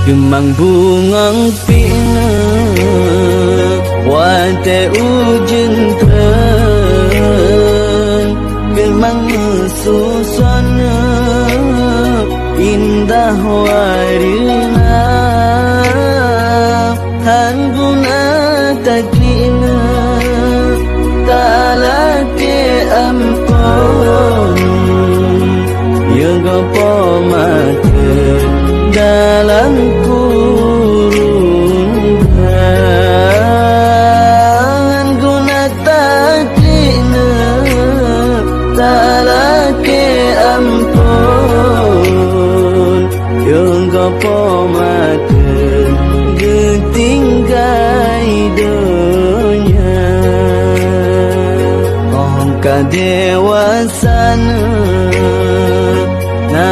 Kemang bungang pina wate ujung tren kemang susana indah warna han guna taklina talake ampun yang gopo mate dalam kurungan guna taklina talake ampun yang gopo mate getinggai dunia ongka dewasana